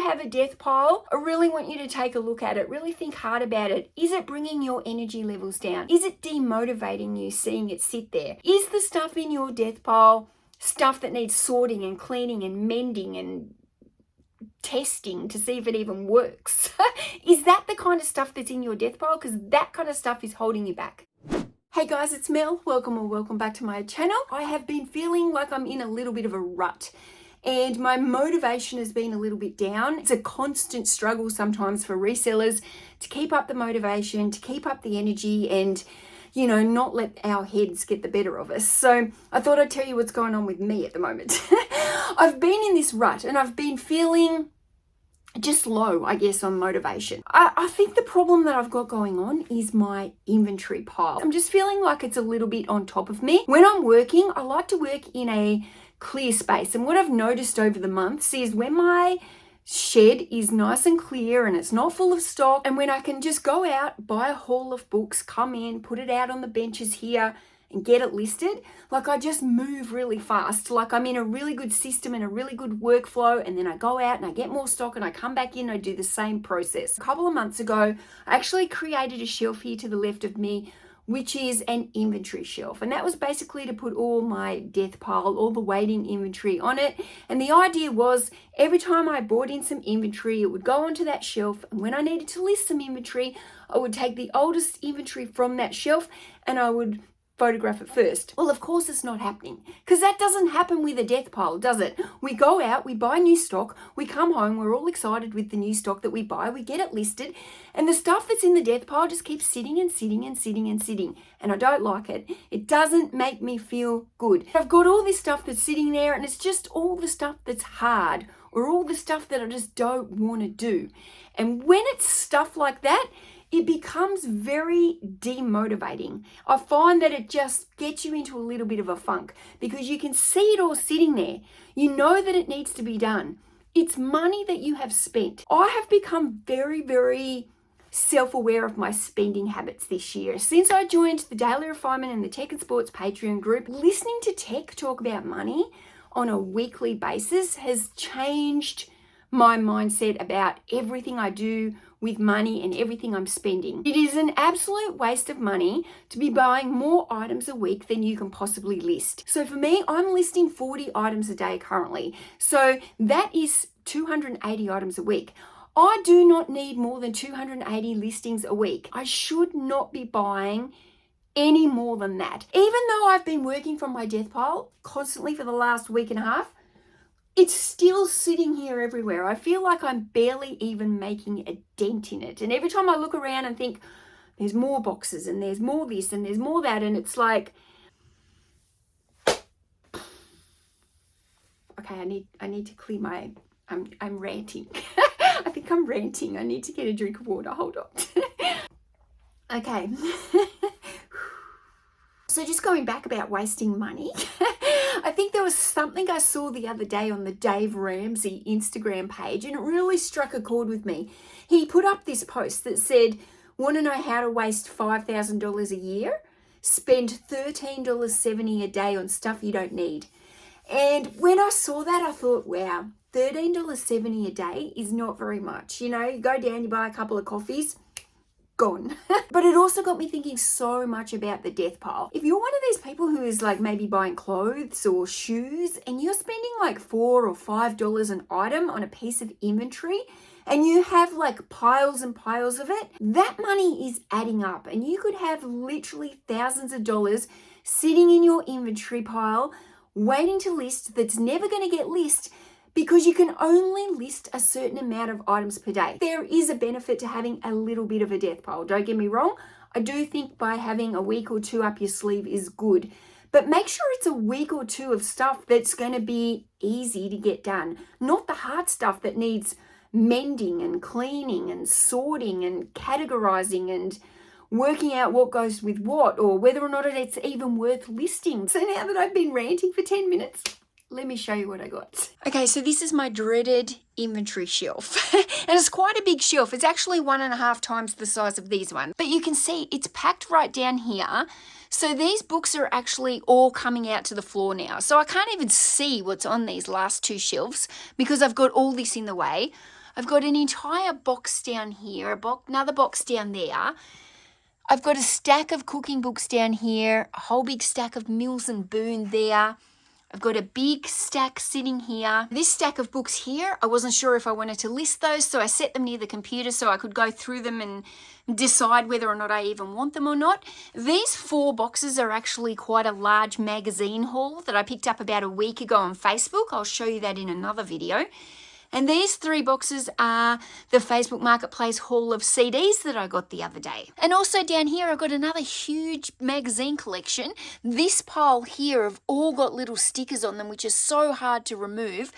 have a death pile, I really want you to take a look at it. Really think hard about it. Is it bringing your energy levels down? Is it demotivating you seeing it sit there? Is the stuff in your death pile stuff that needs sorting and cleaning and mending and testing to see if it even works? Is that the kind of stuff that's in your death pile? Because that kind of stuff is holding you back. Hey guys, it's Mel. Welcome back to my channel. I have been feeling like I'm in a little bit of a rut and my motivation has been a little bit down. It's a constant struggle sometimes for resellers to keep up the motivation, to keep up the energy and, you know, not let our heads get the better of us. So I thought I'd tell you what's going on with me at the moment. I've been in this rut and I've been feeling just low, I guess, on motivation. I think the problem that I've got going on is my inventory pile. I'm just feeling like it's a little bit on top of me. When I'm working, I like to work in a clear space. And what I've noticed over the months is when my shed is nice and clear and it's not full of stock, and when I can just go out, buy a haul of books, come in, put it out on the benches here and get it listed, like I just move really fast. Like I'm in a really good system and a really good workflow, and then I go out and I get more stock and I come back in and I do the same process. A couple of months ago, I actually created a shelf here to the left of me, which is an inventory shelf. And that was basically to put all my death pile, all the waiting inventory on it. And the idea was every time I brought in some inventory, it would go onto that shelf. And when I needed to list some inventory, I would take the oldest inventory from that shelf and I would photograph it first. Well, of course it's not happening, because that doesn't happen with a death pile, does it? We go out, we buy new stock, we come home, we're all excited with the new stock that we buy, we get it listed, and the stuff that's in the death pile just keeps sitting and sitting and sitting and sitting, and I don't like it. It doesn't make me feel good. I've got all this stuff that's sitting there, and it's just all the stuff that's hard, or all the stuff that I just don't want to do. And when it's stuff like that, it becomes very demotivating. I find that it just gets you into a little bit of a funk because you can see it all sitting there. You know that it needs to be done. It's money that you have spent. I have become very, very self-aware of my spending habits this year. Since I joined the Daily Refinement and the Tech and Sports Patreon group, listening to tech talk about money on a weekly basis has changed my mindset about everything I do with money and everything I'm spending. It is an absolute waste of money to be buying more items a week than you can possibly list. So for me, I'm listing 40 items a day currently. So that is 280 items a week. I do not need more than 280 listings a week. I should not be buying any more than that. Even though I've been working from my death pile constantly for the last week and a half, it's still sitting here everywhere. I feel like I'm barely even making a dent in it. And every time I look around and think, there's more boxes and there's more this and there's more that, and it's like, okay, I need to clear my, I'm ranting. I think I'm ranting. I need to get a drink of water. Hold on. Okay. So just going back about wasting money, I think there was something I saw the other day on the Dave Ramsey Instagram page and it really struck a chord with me. He put up this post that said, want to know how to waste $5,000 a year? Spend $13.70 a day on stuff you don't need. And when I saw that, I thought, wow, $13.70 a day is not very much. You know, you go down, you buy a couple of coffees, gone. But it also got me thinking so much about the death pile. If you're one of these people who is like maybe buying clothes or shoes and you're spending like $4 or $5 an item on a piece of inventory and you have like piles and piles of it, that money is adding up and you could have literally thousands of dollars sitting in your inventory pile waiting to list that's never going to get listed, because you can only list a certain amount of items per day. There is a benefit to having a little bit of a death pile. Don't get me wrong. I do think by having a week or two up your sleeve is good. But make sure it's a week or two of stuff that's going to be easy to get done. Not the hard stuff that needs mending and cleaning and sorting and categorizing and working out what goes with what, or whether or not it's even worth listing. So now that I've been ranting for 10 minutes, let me show you what I got. Okay, so this is my dreaded inventory shelf. And it's quite a big shelf. It's actually 1.5 times the size of these ones. But you can see it's packed right down here. So these books are actually all coming out to the floor now. So I can't even see what's on these last two shelves because I've got all this in the way. I've got an entire box down here, another box down there. I've got a stack of cooking books down here, a whole big stack of Mills and Boon there. I've got a big stack sitting here. This stack of books here, I wasn't sure if I wanted to list those, so I set them near the computer so I could go through them and decide whether or not I even want them or not. These 4 boxes are actually quite a large magazine haul that I picked up about a week ago on Facebook. I'll show you that in another video. And these 3 boxes are the Facebook Marketplace haul of CDs that I got the other day. And also down here, I've got another huge magazine collection. This pile here have all got little stickers on them, which is so hard to remove.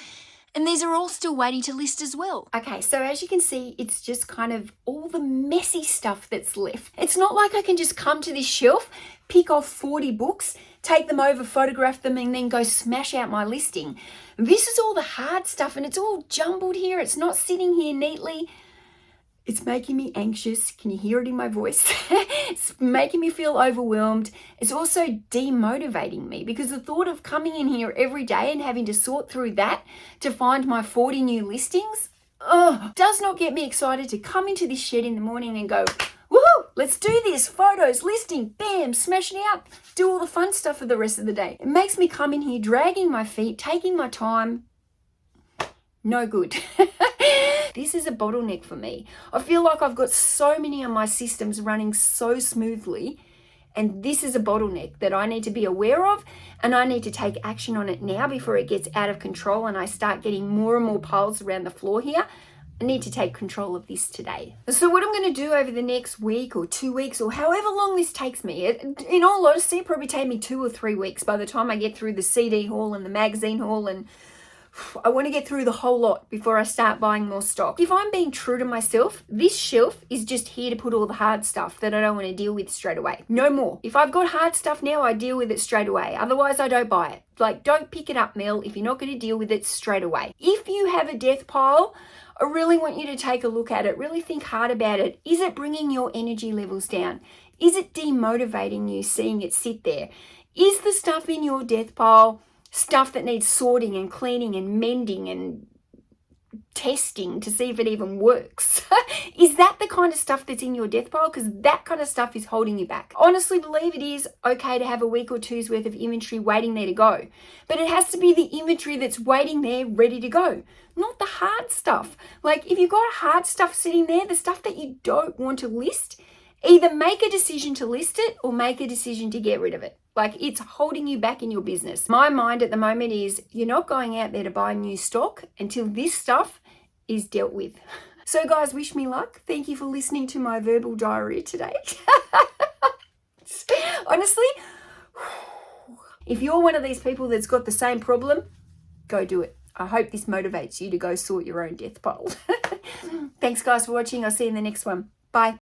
And these are all still waiting to list as well. Okay, so as you can see, it's just kind of all the messy stuff that's left. It's not like I can just come to this shelf, pick off 40 books, take them over, photograph them, and then go smash out my listing. This is all the hard stuff, and it's all jumbled here. It's not sitting here neatly. It's making me anxious. Can you hear it in my voice? It's making me feel overwhelmed. It's also demotivating me because the thought of coming in here every day and having to sort through that to find my 40 new listings, does not get me excited to come into this shed in the morning and go, woohoo, let's do this. Photos, listing, bam, smash it out. Do all the fun stuff for the rest of the day. It makes me come in here dragging my feet, taking my time. No good. This is a bottleneck for me. I feel like I've got so many of my systems running so smoothly, and this is a bottleneck that I need to be aware of, and I need to take action on it now before it gets out of control and I start getting more and more piles around the floor here. I need to take control of this today. So what I'm going to do over the next week or 2 weeks or however long this takes me, in all honesty, it'll probably take me 2 or 3 weeks by the time I get through the CD haul and the magazine haul, and I want to get through the whole lot before I start buying more stock. If I'm being true to myself, this shelf is just here to put all the hard stuff that I don't want to deal with straight away. No more. If I've got hard stuff now, I deal with it straight away. Otherwise, I don't buy it. Like, don't pick it up, Mel, if you're not going to deal with it straight away. If you have a death pile, I really want you to take a look at it. Really think hard about it. Is it bringing your energy levels down? Is it demotivating you seeing it sit there? Is the stuff in your death pile stuff that needs sorting and cleaning and mending and testing to see if it even works? Is that the kind of stuff that's in your death pile? Because that kind of stuff is holding you back. Honestly believe it is okay to have a week or two's worth of inventory waiting there to go. But it has to be the inventory that's waiting there ready to go, not the hard stuff. Like, if you've got hard stuff sitting there, the stuff that you don't want to list, either make a decision to list it or make a decision to get rid of it. Like, it's holding you back in your business. My mind at the moment is you're not going out there to buy new stock until this stuff is dealt with. So guys, wish me luck. Thank you for listening to my verbal diarrhea today. Honestly, if you're one of these people that's got the same problem, go do it. I hope this motivates you to go sort your own death pile. Thanks guys for watching. I'll see you in the next one. Bye.